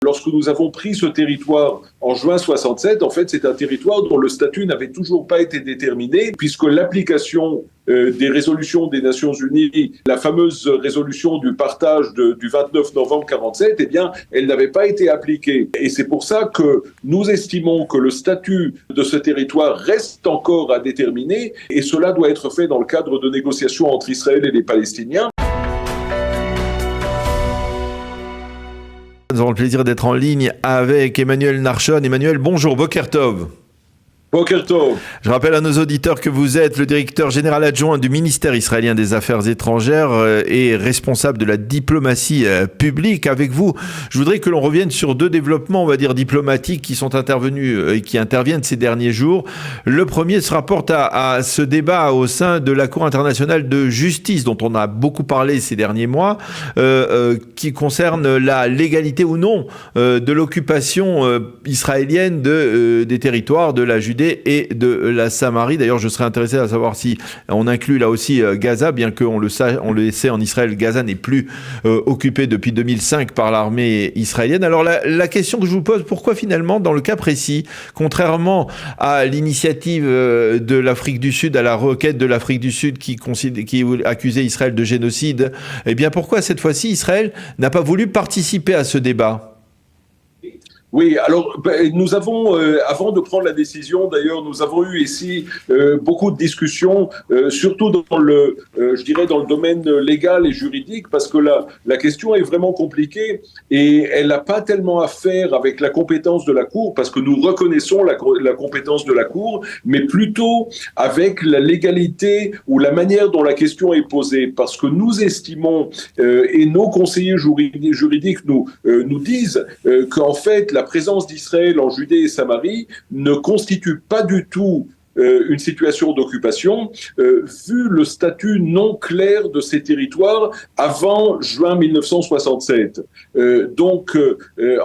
Lorsque nous avons pris ce territoire en juin 67, en fait, c'est un territoire dont le statut n'avait toujours pas été déterminé, puisque l'application des résolutions des Nations Unies, la fameuse résolution du partage du 29 novembre 47, eh bien, elle n'avait pas été appliquée. Et c'est pour ça que nous estimons que le statut de ce territoire reste encore à déterminer, et cela doit être fait dans le cadre de négociations entre Israël et les Palestiniens. Nous avons le plaisir d'être en ligne avec Emmanuel Narshon. Emmanuel, bonjour, Boker Tov. Boker Tov. Je rappelle à nos auditeurs que vous êtes le directeur général adjoint du ministère israélien des Affaires étrangères et responsable de la diplomatie publique. Avec vous, je voudrais que l'on revienne sur deux développements, on va dire, diplomatiques qui sont intervenus et qui interviennent ces derniers jours. Le premier se rapporte à ce débat au sein de la Cour internationale de justice, dont on a beaucoup parlé ces derniers mois, qui concerne la légalité ou non de l'occupation israélienne des territoires de la Judée et de la Samarie. D'ailleurs, je serais intéressé à savoir si on inclut là aussi Gaza, bien qu'on le sait en Israël, Gaza n'est plus occupé depuis 2005 par l'armée israélienne. Alors la question que je vous pose, pourquoi finalement, dans le cas précis, contrairement à l'initiative de l'Afrique du Sud, à la requête de l'Afrique du Sud qui accusait Israël de génocide, eh bien pourquoi cette fois-ci Israël n'a pas voulu participer à ce débat ? Oui, alors nous avons, avant de prendre la décision, d'ailleurs, nous avons eu ici beaucoup de discussions, surtout dans je dirais dans le domaine légal et juridique, parce que la question est vraiment compliquée et elle n'a pas tellement à faire avec la compétence de la Cour, parce que nous reconnaissons la compétence de la Cour, mais plutôt avec la légalité ou la manière dont la question est posée, parce que nous estimons et nos conseillers juridiques nous disent qu'en fait la présence d'Israël en Judée et Samarie ne constitue pas du tout une situation d'occupation, vu le statut non clair de ces territoires avant juin 1967. Donc,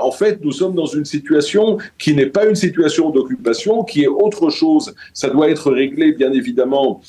en fait, nous sommes dans une situation qui n'est pas une situation d'occupation, qui est autre chose. Ça doit être réglé, bien évidemment,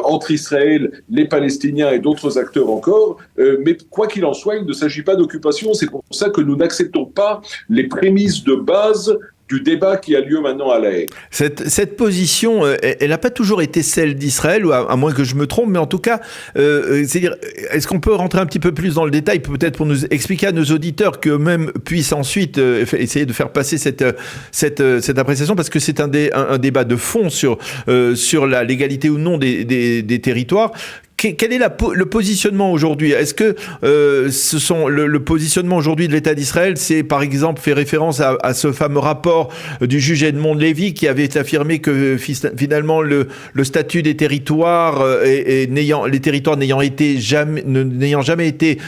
entre Israël, les Palestiniens et d'autres acteurs encore, mais quoi qu'il en soit, il ne s'agit pas d'occupation. C'est pour ça que nous n'acceptons pas les prémices de base du débat qui a lieu maintenant à La Haye. Cette position, elle n'a pas toujours été celle d'Israël, ou à moins que je me trompe, mais en tout cas, c'est-à-dire, est-ce qu'on peut rentrer un petit peu plus dans le détail, peut-être pour nous expliquer à nos auditeurs qu'eux-mêmes puissent ensuite essayer de faire passer cette appréciation, parce que c'est un débat de fond sur la légalité ou non des territoires. Quel est le positionnement aujourd'hui ? Est-ce que le positionnement aujourd'hui de l'État d'Israël, c'est par exemple fait référence à ce fameux rapport du juge Edmond Lévy qui avait affirmé que finalement le statut des territoires les territoires n'ayant jamais été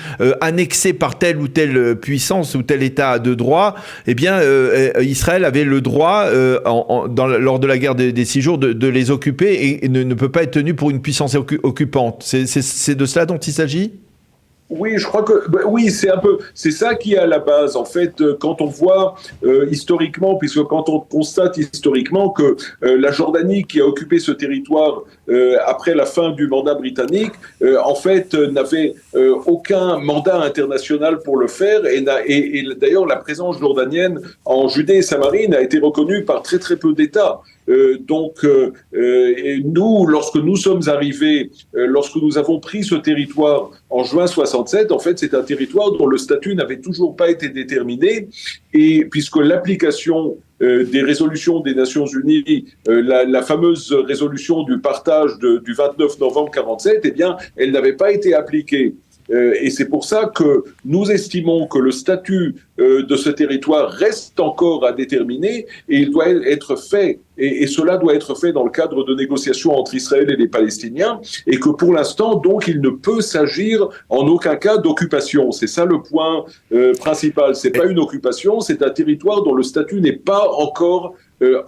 annexés par telle ou telle puissance ou tel État de droit, eh bien Israël avait le droit lors de la guerre des 6 jours de les occuper et ne peut pas être tenu pour une puissance occupante. C'est de cela dont il s'agit ? Oui, je crois que oui, c'est ça qui est à la base. En fait, quand on voit historiquement, puisque quand on constate historiquement que la Jordanie, qui a occupé ce territoire après la fin du mandat britannique, en fait n'avait aucun mandat international pour le faire, et d'ailleurs la présence jordanienne en Judée et Samarie n'a été reconnue par très très peu d'États. Donc, nous, lorsque nous sommes arrivés, lorsque nous avons pris ce territoire en juin 67, en fait, c'est un territoire dont le statut n'avait toujours pas été déterminé, et puisque l'application des résolutions des Nations Unies, la fameuse résolution du partage du 29 novembre 47, eh bien, elle n'avait pas été appliquée. Et c'est pour ça que nous estimons que le statut de ce territoire reste encore à déterminer et il doit être fait, et cela doit être fait dans le cadre de négociations entre Israël et les Palestiniens, et que pour l'instant, donc, il ne peut s'agir en aucun cas d'occupation. C'est ça le point principal. C'est pas une occupation, c'est un territoire dont le statut n'est pas encore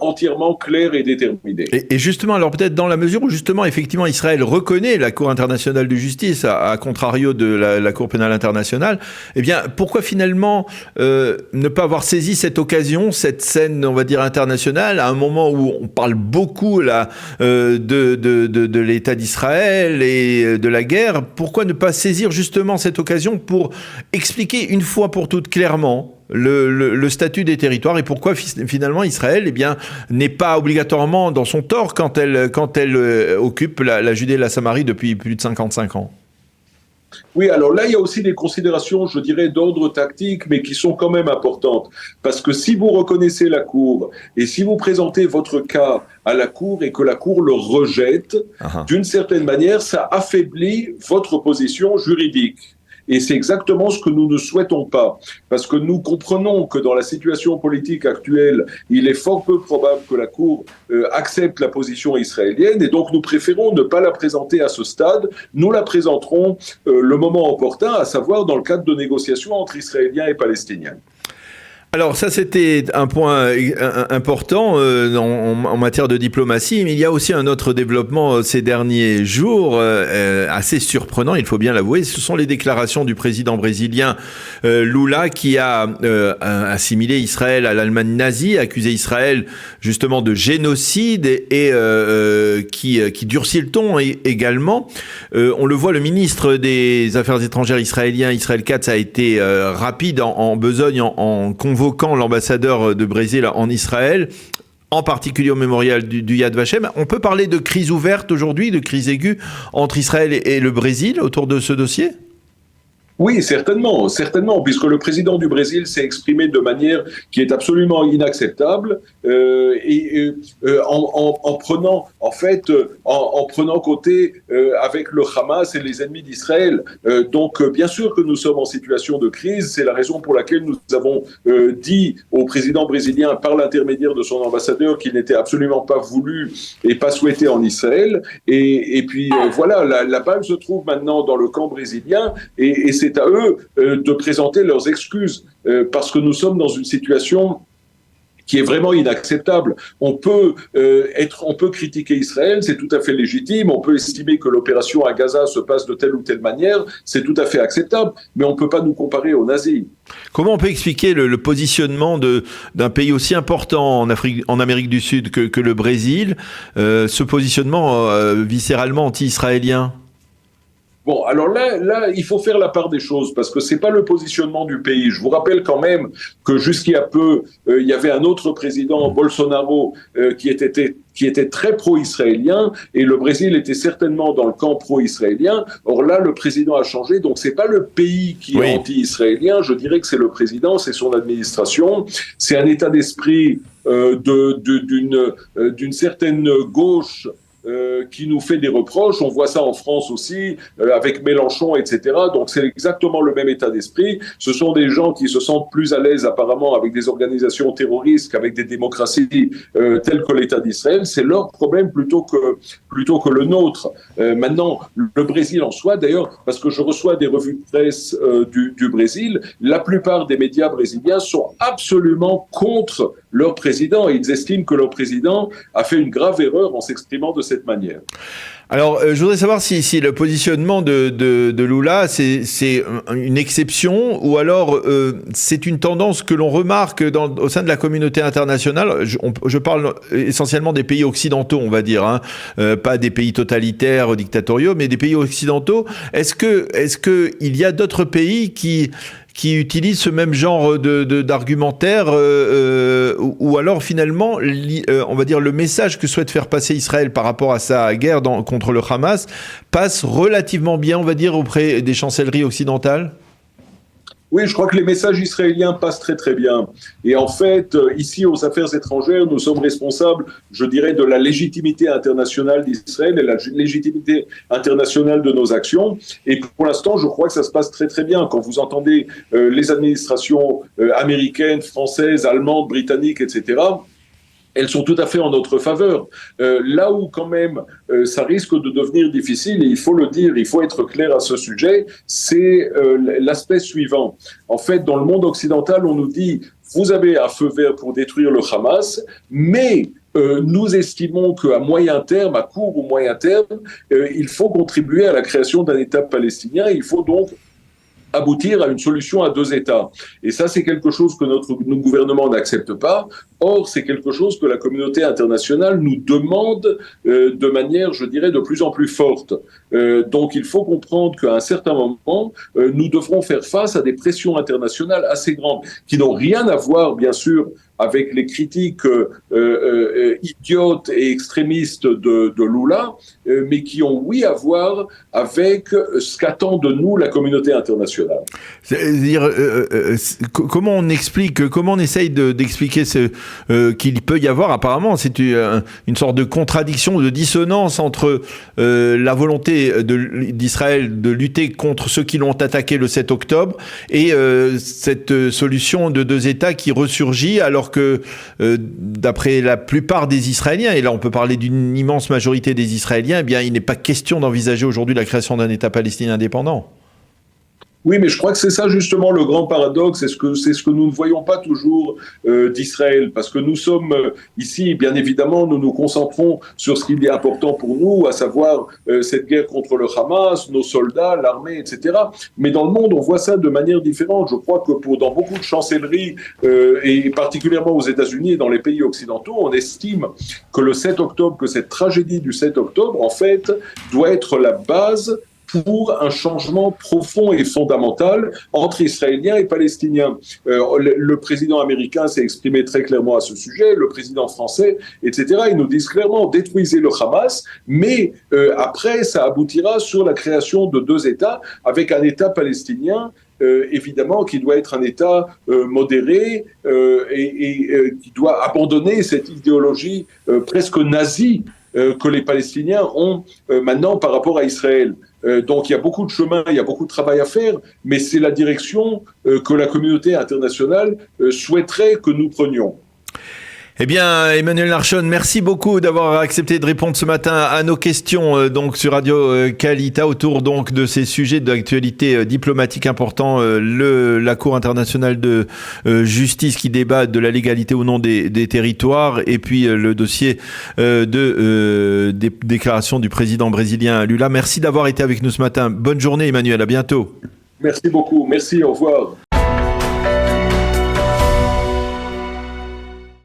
entièrement clair et déterminé. Et justement, alors peut-être dans la mesure où justement, effectivement, Israël reconnaît la Cour internationale de justice, à contrario de la Cour pénale internationale, eh bien, pourquoi finalement ne pas avoir saisi cette occasion, cette scène, on va dire, internationale, à un moment où on parle beaucoup là de l'État d'Israël et de la guerre, pourquoi ne pas saisir justement cette occasion pour expliquer une fois pour toutes clairement le statut des territoires et pourquoi finalement Israël n'est pas obligatoirement dans son tort quand elle occupe la Judée et la Samarie depuis plus de 55 ans. Oui, alors là, il y a aussi des considérations, je dirais, d'ordre tactique, mais qui sont quand même importantes. Parce que si vous reconnaissez la Cour et si vous présentez votre cas à la Cour et que la Cour le rejette, d'une certaine manière, ça affaiblit votre position juridique. Et c'est exactement ce que nous ne souhaitons pas. Parce que nous comprenons que dans la situation politique actuelle, il est fort peu probable que la Cour accepte la position israélienne. Et donc nous préférons ne pas la présenter à ce stade. Nous la présenterons le moment opportun, à savoir dans le cadre de négociations entre Israéliens et Palestiniens. Alors ça, c'était un point important en matière de diplomatie, mais il y a aussi un autre développement ces derniers jours, assez surprenant, il faut bien l'avouer. Ce sont les déclarations du président brésilien Lula qui a assimilé Israël à l'Allemagne nazie, accusé Israël justement de génocide et qui durcit le ton également. On le voit, le ministre des Affaires étrangères israélien, Israël Katz, a été rapide en besogne en convoquant l'ambassadeur de Brésil en Israël, en particulier au mémorial du Yad Vashem. On peut parler de crise ouverte aujourd'hui, de crise aiguë entre Israël et le Brésil autour de ce dossier ? Oui, certainement, puisque le président du Brésil s'est exprimé de manière qui est absolument inacceptable en prenant côté avec le Hamas et les ennemis d'Israël. Donc, bien sûr que nous sommes en situation de crise. C'est la raison pour laquelle nous avons dit au président brésilien, par l'intermédiaire de son ambassadeur, qu'il n'était absolument pas voulu et pas souhaité en Israël. Et puis, voilà, la balle se trouve maintenant dans le camp brésilien et c'est à eux de présenter leurs excuses parce que nous sommes dans une situation qui est vraiment inacceptable. On peut critiquer Israël, c'est tout à fait légitime, on peut estimer que l'opération à Gaza se passe de telle ou telle manière, c'est tout à fait acceptable, mais on ne peut pas nous comparer aux nazis. Comment on peut expliquer le positionnement d'un pays aussi important en Amérique du Sud que le Brésil, ce positionnement viscéralement anti-israélien ? Bon, alors là, il faut faire la part des choses parce que c'est pas le positionnement du pays. Je vous rappelle quand même que jusqu'il y a peu, il y avait un autre président, Bolsonaro, qui était très pro-israélien et le Brésil était certainement dans le camp pro-israélien. Or là, le président a changé, donc c'est pas le pays qui est anti-israélien. Je dirais que c'est le président, c'est son administration, c'est un état d'esprit d'une certaine gauche. Qui nous fait des reproches. On voit ça en France aussi, avec Mélenchon, etc. Donc c'est exactement le même état d'esprit. Ce sont des gens qui se sentent plus à l'aise apparemment avec des organisations terroristes qu'avec des démocraties telles que l'État d'Israël. C'est leur problème plutôt que le nôtre. Maintenant, le Brésil en soi, d'ailleurs, parce que je reçois des revues de presse du Brésil, la plupart des médias brésiliens sont absolument contre leur président. Ils estiment que leur président a fait une grave erreur en s'exprimant de cette manière. Alors, je voudrais savoir si le positionnement de Lula, c'est une exception ou alors c'est une tendance que l'on remarque au sein de la communauté internationale. Je parle essentiellement des pays occidentaux, on va dire, pas des pays totalitaires, dictatoriaux, mais des pays occidentaux. Est-ce que il y a d'autres pays qui utilisent ce même genre d'argumentaire ou alors finalement, on va dire, le message que souhaite faire passer Israël par rapport à sa guerre contre le Hamas passe relativement bien, on va dire, auprès des chancelleries occidentales ? Oui, je crois que les messages israéliens passent très très bien. Et en fait, ici aux Affaires étrangères, nous sommes responsables, je dirais, de la légitimité internationale d'Israël et la légitimité internationale de nos actions. Et pour l'instant, je crois que ça se passe très très bien. Quand vous entendez les administrations américaines, françaises, allemandes, britanniques, etc., elles sont tout à fait en notre faveur. Là où quand même ça risque de devenir difficile, et il faut le dire, il faut être clair à ce sujet, c'est l'aspect suivant. En fait, dans le monde occidental, on nous dit « vous avez un feu vert pour détruire le Hamas, mais nous estimons qu'à moyen terme, à court ou moyen terme, il faut contribuer à la création d'un État palestinien, il faut donc aboutir à une solution à deux États. Et ça, c'est quelque chose que notre gouvernement n'accepte pas. Or, c'est quelque chose que la communauté internationale nous demande de manière, je dirais, de plus en plus forte. Donc, il faut comprendre qu'à un certain moment, nous devrons faire face à des pressions internationales assez grandes, qui n'ont rien à voir, bien sûr, avec les critiques idiotes et extrémistes de Lula, mais qui ont, oui, à voir avec ce qu'attend de nous la communauté internationale. C'est-à-dire, comment on explique, comment on essaye d'expliquer qu'il peut y avoir, apparemment, c'est une sorte de contradiction, de dissonance entre la volonté d'Israël de lutter contre ceux qui l'ont attaqué le 7 octobre et cette solution de deux États qui ressurgit alors que d'après la plupart des Israéliens, et là on peut parler d'une immense majorité des Israéliens, eh bien il n'est pas question d'envisager aujourd'hui la création d'un État palestinien indépendant. Oui, mais je crois que c'est ça justement le grand paradoxe, c'est ce que nous ne voyons pas toujours d'Israël, parce que nous sommes ici, bien évidemment, nous nous concentrons sur ce qui est important pour nous, à savoir cette guerre contre le Hamas, nos soldats, l'armée, etc. Mais dans le monde, on voit ça de manière différente. Je crois que dans beaucoup de chancelleries, et particulièrement aux États-Unis et dans les pays occidentaux, on estime que le 7 octobre, que cette tragédie du 7 octobre, en fait, doit être la base pour un changement profond et fondamental entre Israéliens et Palestiniens. Le président américain s'est exprimé très clairement à ce sujet, le président français, etc. Ils nous disent clairement, détruisez le Hamas, mais après, ça aboutira sur la création de deux États, avec un État palestinien évidemment, qui doit être un État modéré et qui doit abandonner cette idéologie presque nazie que les Palestiniens ont maintenant par rapport à Israël. Donc il y a beaucoup de chemin, il y a beaucoup de travail à faire, mais c'est la direction que la communauté internationale souhaiterait que nous prenions. Eh bien, Emmanuel Larchon, merci beaucoup d'avoir accepté de répondre ce matin à nos questions donc sur Radio Kalita autour donc de ces sujets d'actualité diplomatique importants, la Cour internationale de justice qui débat de la légalité ou non des territoires et puis le dossier des déclarations du président brésilien Lula. Merci d'avoir été avec nous ce matin. Bonne journée Emmanuel, à bientôt. Merci beaucoup, merci, au revoir.